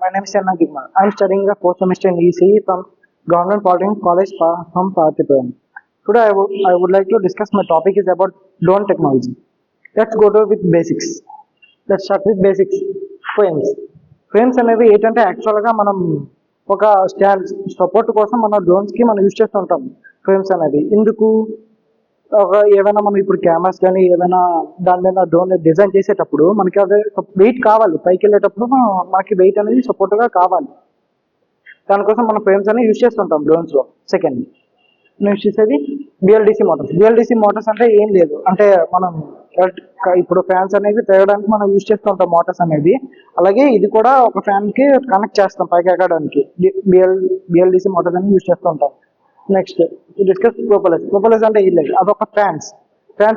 My name is Anna Gigma. I am studying the fourth semester in ECE from Government Polytechnic College from Parthipuram. Today I would like to discuss my topic is about drone technology. Let's go to with basics. Let's start with basics. Frames. Frames అనేవి ఏంటంటే యాక్చువల్గా మనం ఒక stand support కోసం మన డ్రోన్స్కి మనం use చేస్తూ ఉంటాం ఫ్రేమ్స్ అనేవి. ఎందుకు ఏమైనా మనం ఇప్పుడు కెమెరాస్ కానీ ఏమైనా దాని మీద డ్రోన్ డిజైన్ చేసేటప్పుడు మనకి అదే వెయిట్ కావాలి, పైకి వెళ్ళేటప్పుడు మనకి వెయిట్ అనేది సపోర్ట్గా కావాలి. దానికోసం మనం ఫ్రేమ్స్ అనేవి యూజ్ చేస్తుంటాం డ్రోన్స్లో. సెకండ్ యూజ్ చేసేది బిఎల్డిసి మోటార్స్. బిఎల్డిసి మోటార్స్ అంటే ఏం లేదు, అంటే మనం ఇప్పుడు ఫ్యాన్స్ అనేవి తిరగడానికి మనం యూజ్ చేస్తుంటాం మోటార్స్ అనేది. అలాగే ఇది కూడా ఒక ఫ్యాన్కి కనెక్ట్ చేస్తాం పైకి ఎక్కడానికి. బిఎల్డిసి మోటార్స్ అనేది యూజ్ చేస్తుంటాం. Next discuss propellers. ప్రొపెల్లర్స్ అంటే ఏం లేదు, అదొక ఫ్యాన్స్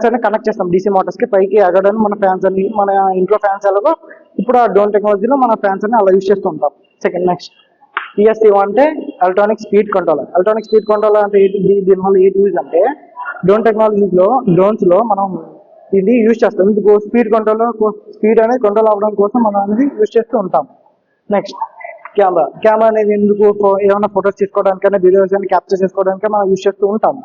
అనేది కనెక్ట్ చేస్తాం డీసీ మోటార్స్కి పైకి ఎగడానికి. మన ఫ్యాన్స్ అన్ని మన ఇంట్లో ఫ్యాన్స్ ఎలాగో ఇప్పుడు ఆ డ్రోన్ టెక్నాలజీలో మన ఫ్యాన్స్ అన్ని అలా యూజ్ చేస్తూ ఉంటాం. సెకండ్ నెక్స్ట్ ESC అంటే electronic speed controller. Electronic speed controller అంటే దీనివల్ల ఏంటి యూజ్ అంటే డ్రోన్ టెక్నాలజీలో డ్రోన్స్లో మనం ఇది యూజ్ చేస్తాం. ఇందుకు స్పీడ్ అనేది కంట్రోల్ అవ్వడం కోసం మనం అనేది యూజ్ చేస్తూ ఉంటాం. నెక్స్ట్ కెమెరా అనేది ఎందుకు ఏమైనా ఫొటోస్ తీసుకోవడానికైనా వీడియోస్ అని క్యాప్చర్ చేసుకోవడానికి మనం యూజ్ చేస్తూ ఉంటాం.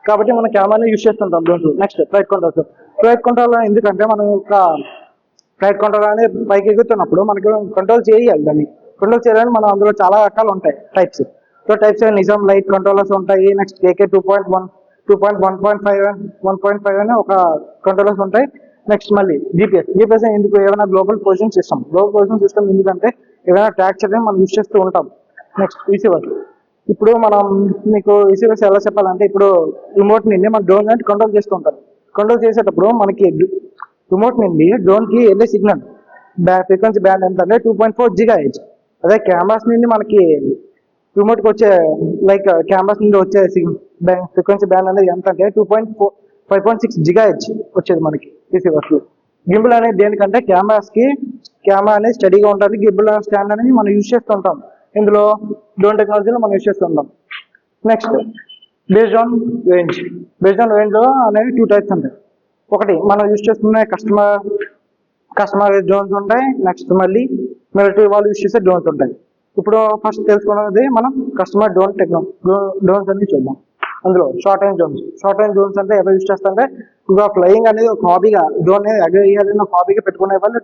కాబట్టి మనం కెమెరాని యూజ్ చేస్తుంటాం drones. Next flight controls. Flight control ఎందుకంటే మనం ఒక ఫ్లైట్ కంట్రోల్ అనేది పైకి ఎగుతున్నప్పుడు మనకి కంట్రోల్ చేయాలి. దాన్ని కంట్రోల్ చేయాలని మనం అందులో చాలా రకాలు ఉంటాయి types. So types Nizam light controllers ఉంటాయి. నెక్స్ట్ KK 2.1.5 అనే ఒక కంట్రోలర్స్ ఉంటాయి. నెక్స్ట్ మళ్ళీ GPS ఎందుకు ఏమైనా గ్లోబల్ పొజిషన్ సిస్టమ్ ఎందుకంటే ఏమైనా ట్రాక్ చేయడం మనం యూజ్ చేస్తూ ఉంటాం. Next receivers. ఇప్పుడు మనం మీకు రిసీవర్స్ ఎలా చెప్పాలంటే ఇప్పుడు రిమోట్ నుండి మనం డ్రోన్ అనేది కంట్రోల్ చేస్తూ ఉంటాం. కంట్రోల్ చేసేటప్పుడు మనకి రిమోట్ నుండి డ్రోన్కి వెళ్ళే సిగ్నల్ ఫ్రీక్వెన్సీ బ్యాండ్ ఎంత అంటే 2.4 GHz. అదే కెమెరాస్ నుండి మనకి రిమోట్కి వచ్చే కెమెరాస్ నుండి వచ్చే ఫ్రీక్వెన్సీ బ్యాండ్ అనేది ఎంత అంటే 5.6 GHz వచ్చేది మనకి రిసీవర్స్. గింబుల్ అనేది దేనికంటే కెమెరా అనేది స్టడీగా ఉంటుంది. గింబుల్ స్టాండ్ అనేది మనం యూజ్ చేస్తుంటాం. ఇందులో డ్రోన్ టెక్నాలజీలో మనం యూజ్ చేస్తుంటాం. నెక్స్ట్ బేస్డ్ ఆన్ రేంజ్ అనేది 2 టైప్స్ ఉంటాయి. ఒకటి మనం యూజ్ చేస్తున్న కస్టమర్ డ్రోన్స్ ఉంటాయి. నెక్స్ట్ మళ్ళీ మిలిటరీ వాళ్ళు యూజ్ చేసే డ్రోన్స్ ఉంటాయి. ఇప్పుడు ఫస్ట్ తెలుసుకున్నది మనం కస్టమర్ డ్రోన్స్ అన్ని చూద్దాం. అందులో షార్ట్ రేంజ్ డ్రోన్స్ అంటే ఎవరు యూజ్ చేస్తారంటే ఇంకా ఫ్లయింగ్ అనేది ఒక హాబీగా డ్రోన్ ఎగరేయాలని ఒక హాబీగా పెట్టుకునే వాళ్ళు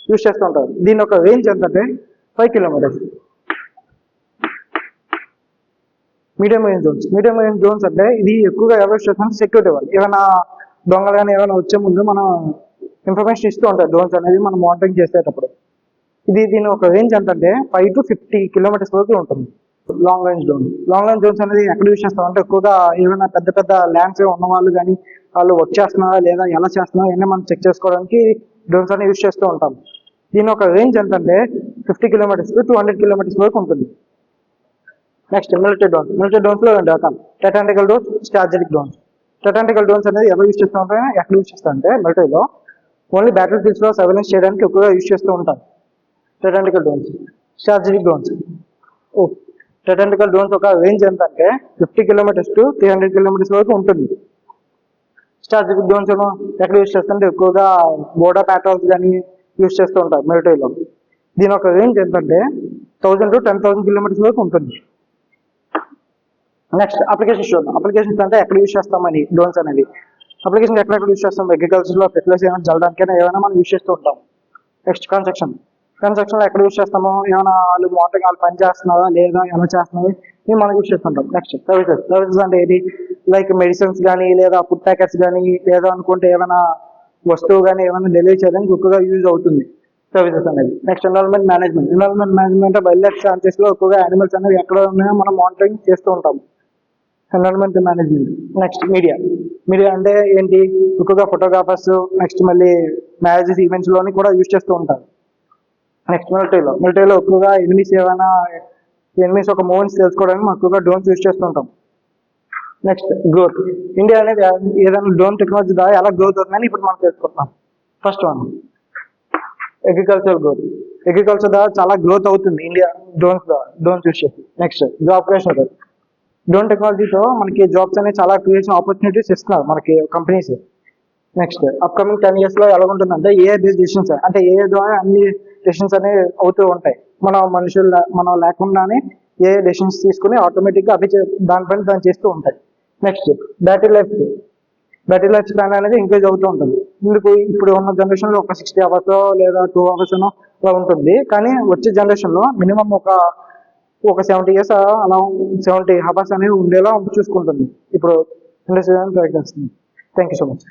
యూజ్ చేస్తూ ఉంటారు. దీని ఒక రేంజ్ ఎంతంటే 5 kilometers. మీడియం రేంజ్ డ్రోన్స్ అంటే ఇది ఎక్కువగా ఎవరు యూజ్ చేస్తారంటే సెక్యూరిటీ వాళ్ళు ఏమైనా దొంగలు కానీ ఏమైనా వచ్చే ముందు మనం ఇన్ఫర్మేషన్ ఇస్తూ ఉంటారు డ్రోన్స్ అనేది మనం మానిటరింగ్ చేసేటప్పుడు. దీని ఒక రేంజ్ ఎంతంటే 5 to 50 kilometers వరకు ఉంటుంది. లాంగ్ రేంజ్ డ్రోన్స్ అనేది ఎక్కడ యూజ్ చేస్తాం అంటే ఎక్కువగా ఏమైనా పెద్ద ల్యాండ్స్ ఉన్న వాళ్ళు కానీ వాళ్ళు వర్క్ చేస్తున్నారా లేదా ఎలా చేస్తున్నారా ఇవన్నీ మనం చెక్ చేసుకోవడానికి డ్రోన్స్ అనేది యూజ్ చేస్తూ ఉంటాం. దీని ఒక రేంజ్ ఎంతంటే 50 kilometers to 200 kilometers వరకు ఉంటుంది. నెక్స్ట్ మిలిటరీ డ్రోన్స్లో 2 రకాలు, టైటానికల్ డ్రోన్స్, స్ట్రాటజిక్ డ్రోన్స్. టైటానికల్ డ్రోన్స్ అనేది ఎవరు యూజ్ చేస్తూ ఉంటారో ఎక్కడ యూజ్ చేస్తారంటే మిలిటరీలో ఓన్లీ బ్యాటిల్ ఫీల్డ్స్లో సర్వేలెన్స్ చేయడానికి ఎక్కువగా యూజ్ చేస్తూ ఉంటారు టైటానికల్ డ్రోన్స్. స్ట్రాటజిక్ డ్రోన్స్ ఒక రేంజ్ ఎంత అంటే 50 kilometers to 300 kilometers వరకు ఉంటుంది. స్ట్రాటజిక్ డ్రోన్స్ ఎక్కడ యూజ్ చేస్తుంటే ఎక్కువగా బోర్డర్ ప్యాట్రోల్స్ కానీ యూజ్ చేస్తూ ఉంటారు మిలిటరీలో. దీని ఒక రేంజ్ ఎంతంటే 1000 to 10,000 kilometers వరకు ఉంటుంది. నెక్స్ట్ అప్లికేషన్స్ అంటే ఎక్కడ యూజ్ చేస్తామని డ్రోన్స్ అనేది అప్లికేషన్ ఎక్కడెక్కడ యూజ్ చేస్తాం, అగ్రికల్చర్లో ఫెర్టిలైజర్ ఏమైనా చల్లడానికైనా ఏమైనా మనం యూజ్ చేస్తూ ఉంటాం. నెక్స్ట్ కన్స్ట్రక్షన్లో ఎక్కడ యూజ్ చేస్తామో ఏమైనా వాళ్ళు మానిటరింగ్ వాళ్ళు పని చేస్తున్నారా లేదా ఎలా చేస్తున్నారో ఇవి మనం యూజ్ చేస్తుంటాం. నెక్స్ట్ సర్వీసెస్ అంటే ఏది మెడిసిన్స్ కానీ లేదా ఫుడ్ ప్యాకెట్స్ కానీ లేదా అనుకుంటే ఏమైనా వస్తువు కానీ ఏమైనా డెలివరీ చేయడానికి ఎక్కువగా యూజ్ అవుతుంది సర్వీసెస్ అనేది. Next environment management wildlife సాంచెస్లో ఎక్కువగా యానిమల్స్ అనేవి ఎక్కడ ఉన్నాయో మనం మానిటరింగ్ చేస్తూ ఉంటాం. Environment management. నెక్స్ట్ మీడియా అంటే ఏంటి ఎక్కువగా ఫోటోగ్రాఫర్స్ నెక్స్ట్ మళ్ళీ మ్యారేజెస్ ఈవెంట్స్లోని కూడా యూజ్ చేస్తూ ఉంటారు. నెక్స్ట్ మిలిటరీలో ఎక్కువగా ఎనిమిస్ ఒక మూమెంట్స్ తెలుసుకోవడానికి మనం ఎక్కువగా డ్రోన్స్ యూజ్ చేస్తుంటాం. Next growth. ఇండియా అనేది ఏదైనా డ్రోన్ టెక్నాలజీ ద్వారా ఎలా గ్రోత్ అవుతుందని ఇప్పుడు మనం తెలుసుకుంటున్నాం. ఫస్ట్ వన్ అగ్రికల్చర్ ద్వారా చాలా గ్రోత్ అవుతుంది ఇండియా డ్రోన్స్ యూజ్ చేసి. Next job creation. డ్రోన్ టెక్నాలజీతో మనకి జాబ్స్ అనేవి చాలా క్రియేషన్ ఆపర్చునిటీస్ ఇస్తున్నారు మనకి కంపెనీస్. నెక్స్ట్ అప్కమింగ్ 10 years లో ఎలా ఉంటుందంటే ఏఐ బేస్డ్ డిసిషన్స్, అంటే ఏఐ ద్వారా అన్ని డిసిషన్స్ అనేవి అవుతూ ఉంటాయి. మనం లేకుండానే ఏ డెసిషన్స్ తీసుకుని ఆటోమేటిక్గా అవి దానిపైన దాన్ని చేస్తూ ఉంటాయి. Next battery life battery life span అనేది ఇంక్రీజ్ అవుతూ ఉంటుంది. ఇందుకు ఇప్పుడు ఉన్న జనరేషన్లో ఒక 60 అవర్స్ లేదా 2 అవర్స్ అలా ఉంటుంది. కానీ వచ్చే జనరేషన్లో మినిమం ఒక 70 ఇయర్స్ అలా 70 అవర్స్ అనేవి ఉండేలా చూసుకుంటుంది. ఇప్పుడు ఇండస్ట్రీ ట్రై చేస్తుంది. Thank you so much.